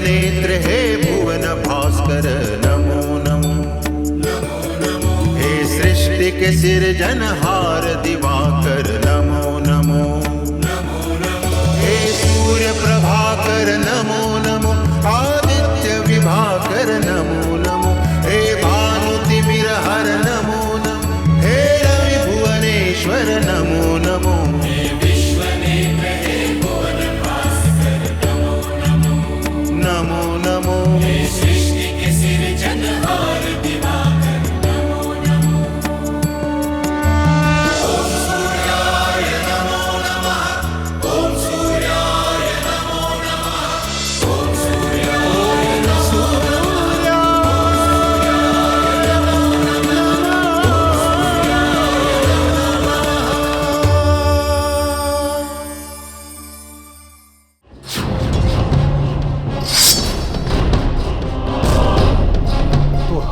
नेत्र हे भुवन भास्कर नमो नमो। हे सृष्टि के सिरजनहार दिवाकर नमो नमो। हे सूर्य प्रभाकर नमो नमो। आदित्य विभाकर नमो नमो। हे भानुतिमिरहर नमो नमो। हे रवि भुवनेश्वर नमो नमो। नमो नमो। हे सृष्टि के सिरजनहार दिवाकर नमो नमो। ओम सूर्याय नमो नमः। ओम सूर्याय नमो नमः। ओम सूर्याय नमो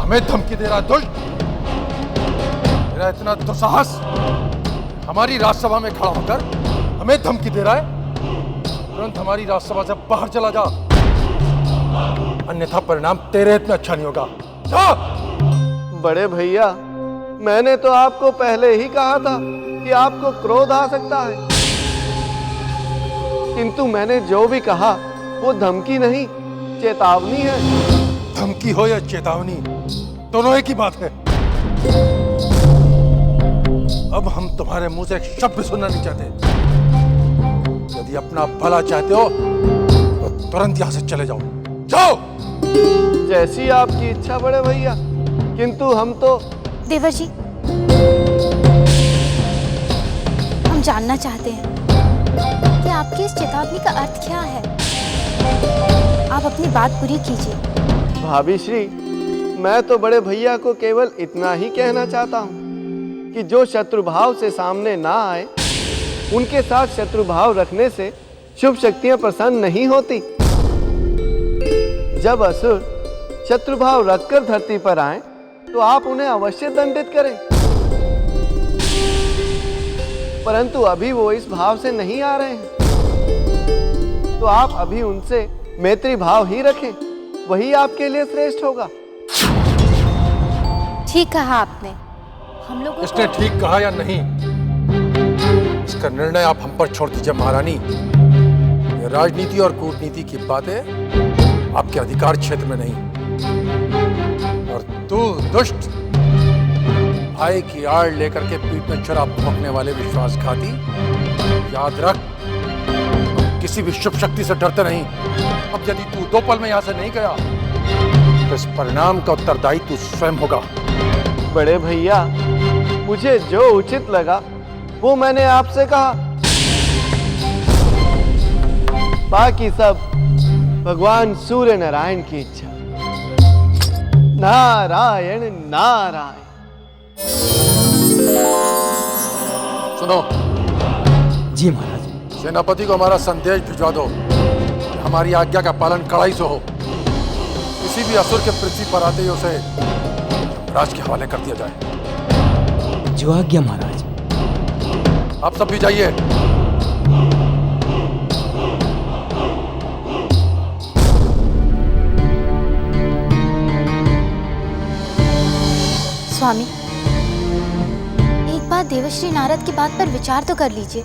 हमें धमकी दे रहा दुष्ट। तेरा इतना दुस्साहस हमारी राज्यसभा में खड़ा होकर हमें धमकी दे रहा है। तुरंत हमारी राज्यसभा से बाहर चला जा, अन्यथा परिणाम तेरे इतना अच्छा नहीं होगा। जा। बड़े भैया, मैंने तो आपको पहले ही कहा था कि आपको क्रोध आ सकता है, किंतु मैंने जो भी कहा वो धमकी नहीं, चेतावनी है। धमकी हो या चेतावनी, दोनों एक ही बात है। अब हम तुम्हारे मुंह से एक शब्द भी सुनना नहीं चाहते। यदि अपना भला चाहते हो तो तुरंत यहां से चले जाओ। जाओ। जैसी आपकी इच्छा बड़े भैया, किंतु हम तो। देवर जी, हम जानना चाहते हैं कि आपकी इस चेतावनी का अर्थ क्या है। आप अपनी बात पूरी कीजिए। भाभी श्री, मैं तो बड़े भैया को केवल इतना ही कहना चाहता हूँ कि जो शत्रुभाव से सामने ना आए, उनके साथ शत्रुभाव रखने से शुभ शक्तियां प्रसन्न नहीं होती। जब असुर शत्रुभाव रखकर धरती पर आए तो आप उन्हें अवश्य दंडित करें, परंतु अभी वो इस भाव से नहीं आ रहे हैं, तो आप अभी उनसे मैत्री भाव ही रखें, वही आपके लिए श्रेष्ठ होगा। ठीक कहा आपने। हम लोग इसने ठीक कहा या नहीं, इसका निर्णय आप हम पर छोड़ दीजिए महारानी। ये राजनीति और कूटनीति की बातें आपके अधिकार क्षेत्र में नहीं। और तू दुष्ट, भाई की आड़ लेकर के पीठ में छुरा भोंकने वाले विश्वासघाती, याद रख, किसी भी शुभ शक्ति से डरते नहीं। अब यदि तू 2 पल में यहां से नहीं गया तो इस परिणाम का उत्तरदायी तू स्वयं होगा। बड़े भैया, मुझे जो उचित लगा वो मैंने आपसे कहा, बाकी सब भगवान सूर्य नारायण की इच्छा। नारायण नारायण। सुनो। जी महाराज। सेनापति को हमारा संदेश भिजवा दो, हमारी आज्ञा का पालन कड़ाई से हो। किसी भी असुर के पृथ्वी पर आते ही उसे राज के हवाले कर दिया जाए। जो आज्ञा महाराज। आप सब भी जाइए। स्वामी, एक बार देवर्षि नारद की बात पर विचार तो कर लीजिए।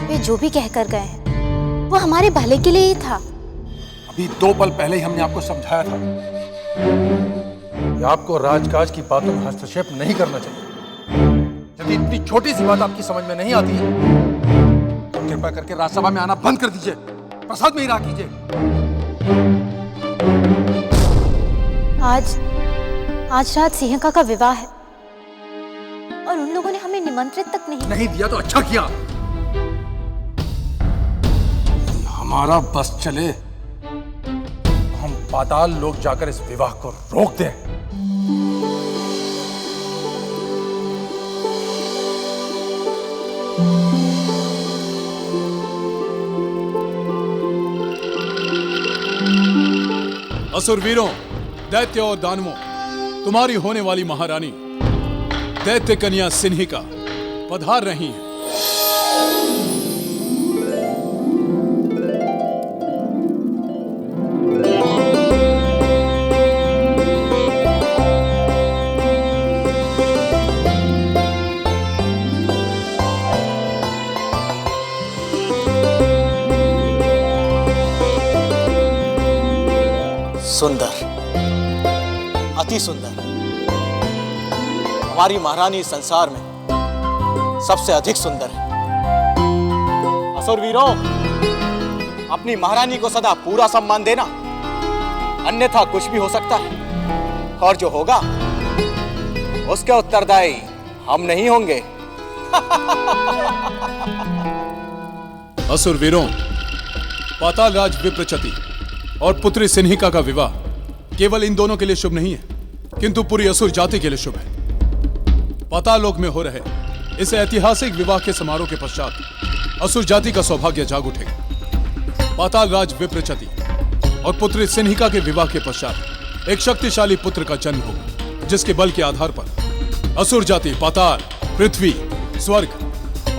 वे जो भी कहकर गए हैं वो हमारे भले के लिए ही था। अभी 2 पल पहले ही हमने आपको समझाया था कि आपको राजकाज की बातों में हस्तक्षेप नहीं करना चाहिए। यदि इतनी छोटी सी बात आपकी समझ में नहीं आती तो कृपया करके राज्यसभा में आना बंद कर दीजिए, प्रसाद में ही रहा कीजिए। आज रात सिंहिका का विवाह है और उन लोगों ने हमें निमंत्रित तक नहीं दिया। तो अच्छा किया। हमारा बस चले, हम पाताल लोग जाकर इस विवाह को रोक दें। असुरवीरों, दैत्य और दानवों, तुम्हारी होने वाली महारानी दैत्य कन्या सिंहिका पधार रही हैं। सुंदर, अति सुंदर। हमारी महारानी संसार में सबसे अधिक सुंदर है। असुर वीरों, अपनी महारानी को सदा पूरा सम्मान देना, अन्यथा कुछ भी हो सकता है, और जो होगा उसके उत्तरदायी हम नहीं होंगे। असुर वीरों, पाताल राज विप्रचति और पुत्री सिन्हिका का विवाह केवल इन दोनों के लिए शुभ नहीं है, किंतु पूरी असुर जाति के लिए शुभ है। पाताल लोक में हो रहे इस ऐतिहासिक विवाह के समारोह के पश्चात असुर जाति का सौभाग्य जाग उठेगा। पाताल राज विप्रचति और पुत्री सिन्हिका के विवाह के पश्चात एक शक्तिशाली पुत्र का जन्म होगा, जिसके बल के आधार पर असुर जाति पाताल, पृथ्वी, स्वर्ग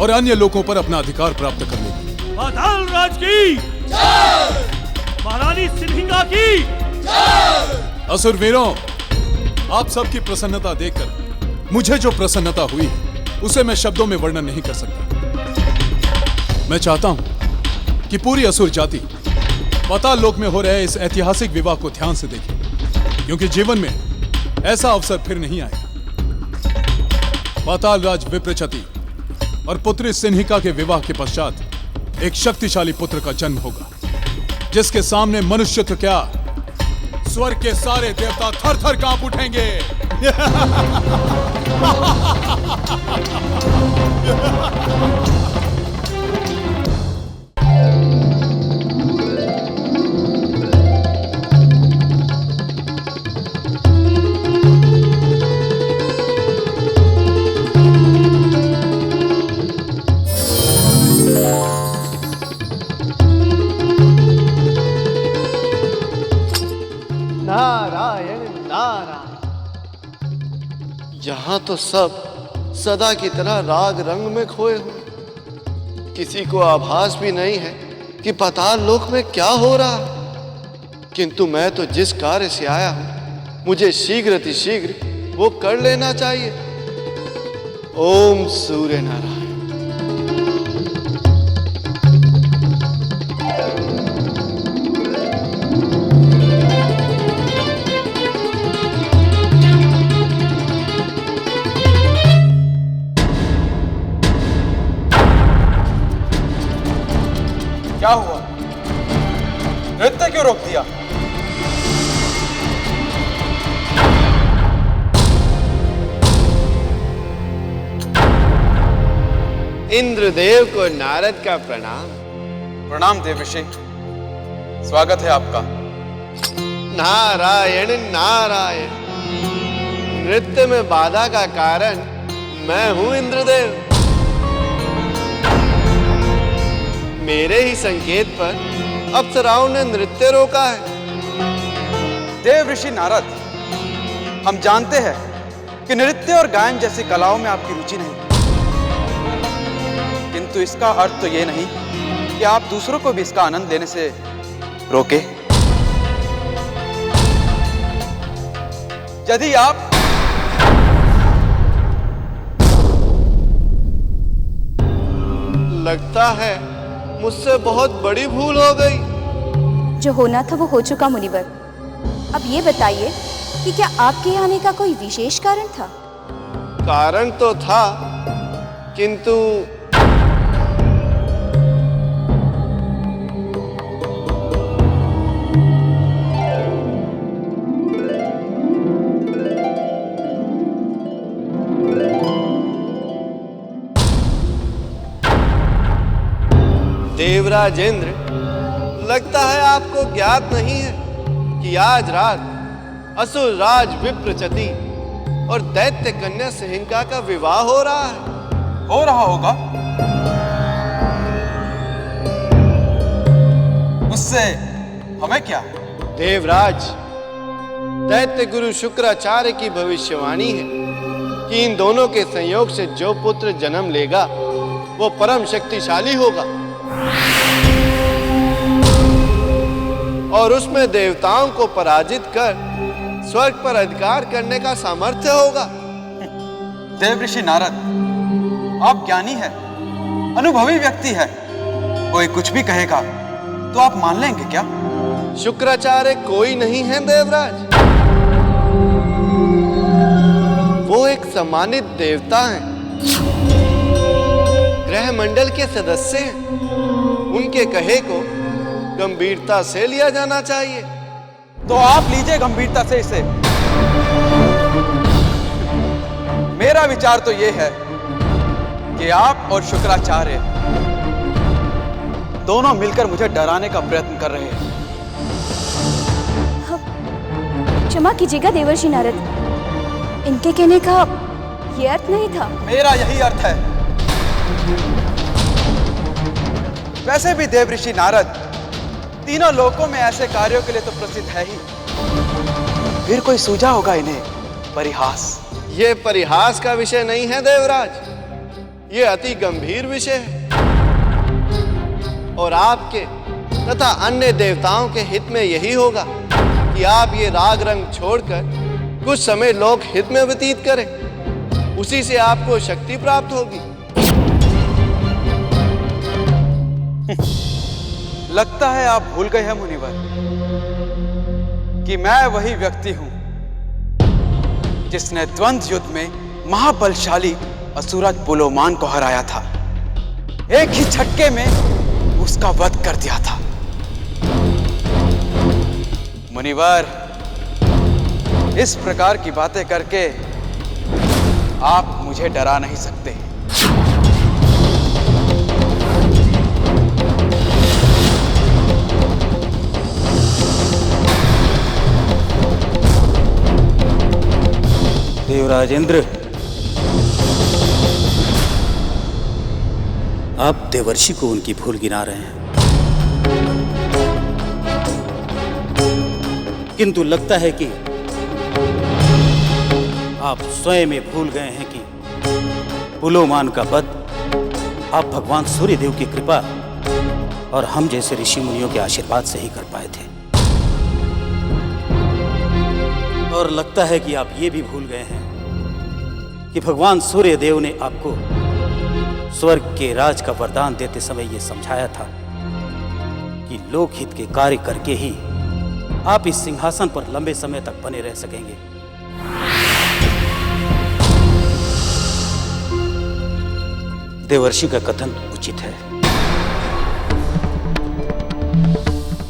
और अन्य लोकों पर अपना अधिकार प्राप्त कर लेगी। पाताल राज की जय! महारानी सिन्हिका की जय! असुर वीरों, आप सबकी प्रसन्नता देखकर मुझे जो प्रसन्नता हुई है उसे मैं शब्दों में वर्णन नहीं कर सकता। मैं चाहता हूं कि पूरी असुर जाति पाताल लोक में हो रहे इस ऐतिहासिक विवाह को ध्यान से देखे, क्योंकि जीवन में ऐसा अवसर फिर नहीं आएगा। पाताल राज विप्रचति और पुत्री सिन्हिका के विवाह के पश्चात एक शक्तिशाली पुत्र का जन्म होगा, जिसके सामने मनुष्य तो क्या, स्वर्ग के सारे देवता थर थर कांप उठेंगे। नारायण नारायण। यहाँ तो सब सदा की तरह राग रंग में खोए हुए, किसी को आभास भी नहीं है कि पाताल लोक में क्या हो रहा है। किंतु मैं तो जिस कार्य से आया हूं, मुझे शीघ्र वो कर लेना चाहिए। ओम सूर्य नारायण। क्या हुआ? नृत्य क्यों रोक दिया? इंद्रदेव को नारद का प्रणाम। प्रणाम देवर्षि, स्वागत है आपका। नारायण नारायण। नृत्य में बाधा का कारण मैं हूं इंद्रदेव। मेरे ही संकेत पर अप्सराओं ने नृत्य रोका है। देव ऋषि नारद, हम जानते हैं कि नृत्य और गायन जैसी कलाओं में आपकी रुचि नहीं, किंतु इसका अर्थ तो ये नहीं कि आप दूसरों को भी इसका आनंद लेने से रोके। यदि आप लगता है मुझसे बहुत बड़ी भूल हो गई। जो होना था वो हो चुका मुनिवर। अब ये बताइए कि क्या आपके आने का कोई विशेष कारण था? कारण तो था, किंतु देवराज इंद्र, लगता है आपको ज्ञात नहीं है कि आज रात असुर राज विप्रचति और दैत्य कन्या सिन्हिका का विवाह हो रहा है। हो रहा होगा, उससे हमें क्या? देवराज, दैत्य गुरु शुक्राचार्य की भविष्यवाणी है कि इन दोनों के संयोग से जो पुत्र जन्म लेगा वो परम शक्तिशाली होगा और उसमें देवताओं को पराजित कर स्वर्ग पर अधिकार करने का सामर्थ्य होगा। देव ऋषि नारद, आप ज्ञानी है, अनुभवी व्यक्ति है, कोई कुछ भी कहेगा तो आप मान लेंगे क्या? शुक्राचार्य कोई नहीं है देवराज। वो एक सम्मानित देवता हैं, ग्रह मंडल के सदस्य हैं। उनके कहे को गंभीरता से लिया जाना चाहिए। तो आप लीजिए गंभीरता से इसे। मेरा विचार तो यह है कि आप और शुक्राचार्य दोनों मिलकर मुझे डराने का प्रयत्न कर रहे हैं। क्षमा कीजिएगा देवर्षि नारद, इनके कहने का ये अर्थ नहीं था। मेरा यही अर्थ है। वैसे भी देवऋषि नारद तीनों लोकों में ऐसे कार्यों के लिए तो प्रसिद्ध है ही। फिर कोई सूझा होगा इन्हें परिहास। ये परिहास का विषय नहीं है देवराज, ये अति गंभीर विषय है और आपके तथा अन्य देवताओं के हित में यही होगा कि आप ये राग रंग छोड़कर कुछ समय लोक हित में व्यतीत करें। उसी से आपको शक्ति प्राप्त होगी। लगता है आप भूल गए हैं मुनिवर कि मैं वही व्यक्ति हूं जिसने द्वंद्व युद्ध में महाबलशाली असुरज पुलोमान को हराया था। एक ही झटके में उसका वध कर दिया था। मुनिवर, इस प्रकार की बातें करके आप मुझे डरा नहीं सकते। देवराज इंद्र, आप देवर्षि को उनकी भूल गिना रहे हैं, किंतु लगता है कि आप स्वयं में भूल गए हैं कि पुलोमान का वध आप भगवान सूर्यदेव की कृपा और हम जैसे ऋषि मुनियों के आशीर्वाद से ही कर पाए थे। और लगता है कि आप ये भी भूल गए हैं कि भगवान सूर्यदेव ने आपको स्वर्ग के राज का वरदान देते समय ये समझाया था कि लोकहित के कार्य करके ही आप इस सिंहासन पर लंबे समय तक बने रह सकेंगे। देवर्षि का कथन उचित है।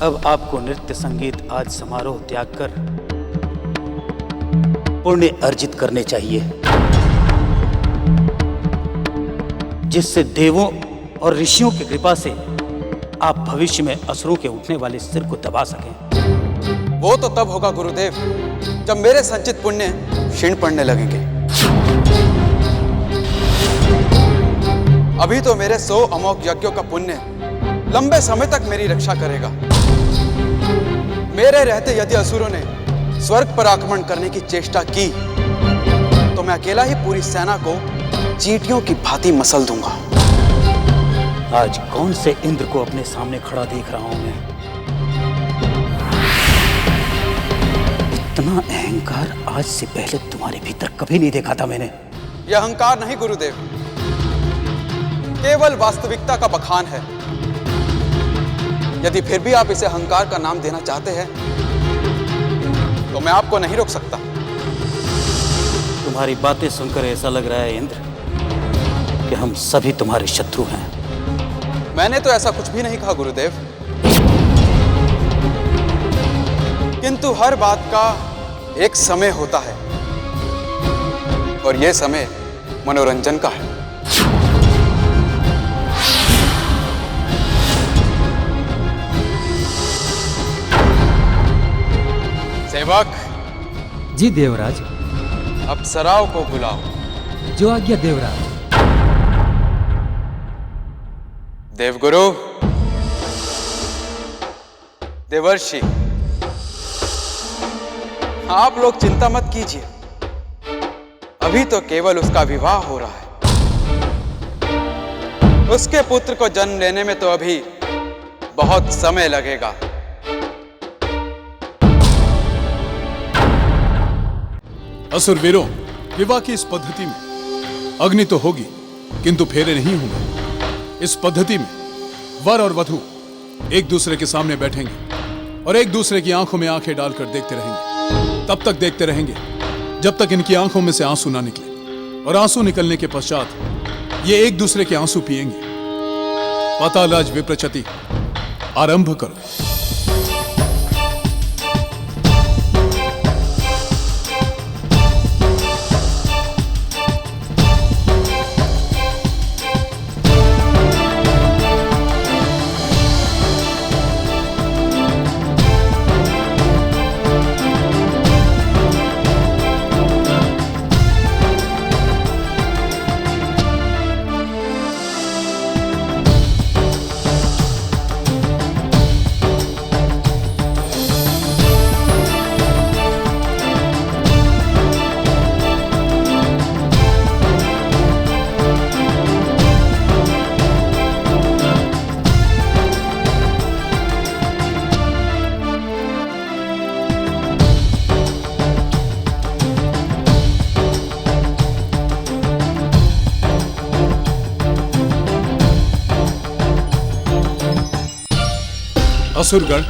अब आपको नृत्य संगीत आज समारोह त्याग कर पुण्य अर्जित करने चाहिए, जिससे देवों और ऋषियों की कृपा से आप भविष्य में असुरों के उठने वाले सिर को दबा सकें। वो तो तब होगा गुरुदेव जब मेरे संचित पुण्य क्षीण पड़ने लगेंगे। अभी तो मेरे 100 अमोघ यज्ञों का पुण्य लंबे समय तक मेरी रक्षा करेगा। मेरे रहते यदि असुरों ने स्वर्ग पर आक्रमण करने की चेष्टा की तो मैं अकेला ही पूरी सेना को चींटियों की भांति मसल दूंगा। आज कौन से इंद्र को अपने सामने खड़ा देख रहा हूं मैं? इतना अहंकार आज से पहले तुम्हारे भीतर कभी नहीं देखा था मैंने। यह अहंकार नहीं गुरुदेव, केवल वास्तविकता का बखान है। यदि फिर भी आप इसे अहंकार का नाम देना चाहते हैं तो मैं आपको नहीं रोक सकता। तुम्हारी बातें सुनकर ऐसा लग रहा है इंद्र कि हम सभी तुम्हारे शत्रु हैं। मैंने तो ऐसा कुछ भी नहीं कहा गुरुदेव, किंतु हर बात का एक समय होता है और यह समय मनोरंजन का है। सेवक। जी देवराज। अप्सराओं को बुलाओ। जो आज्ञा देवराज। देवगुरु, देवर्षि, आप लोग चिंता मत कीजिए, अभी तो केवल उसका विवाह हो रहा है। उसके पुत्र को जन्म लेने में तो अभी बहुत समय लगेगा। असुरवीरों, विवाह की इस पद्धति में अग्नि तो होगी किंतु फेरे नहीं होंगे। इस पद्धति में वर और वधू एक दूसरे के सामने बैठेंगे और एक दूसरे की आंखों में आंखें डालकर देखते रहेंगे। तब तक देखते रहेंगे जब तक इनकी आंखों में से आंसू ना निकले, और आंसू निकलने के पश्चात ये एक दूसरे के आंसू पिएंगे। पातालराज विप्रचति, आरंभ करो। असुरगण,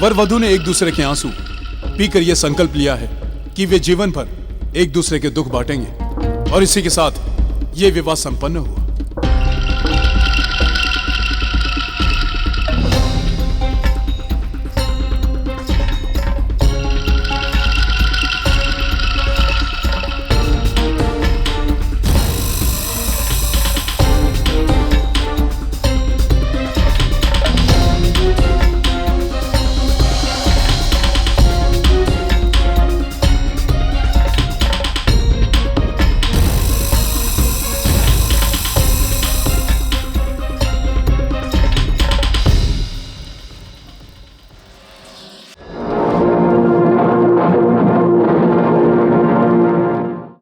वर वधु ने एक दूसरे के आंसू पीकर यह संकल्प लिया है कि वे जीवन भर एक दूसरे के दुख बांटेंगे, और इसी के साथ यह विवाह संपन्न हुआ।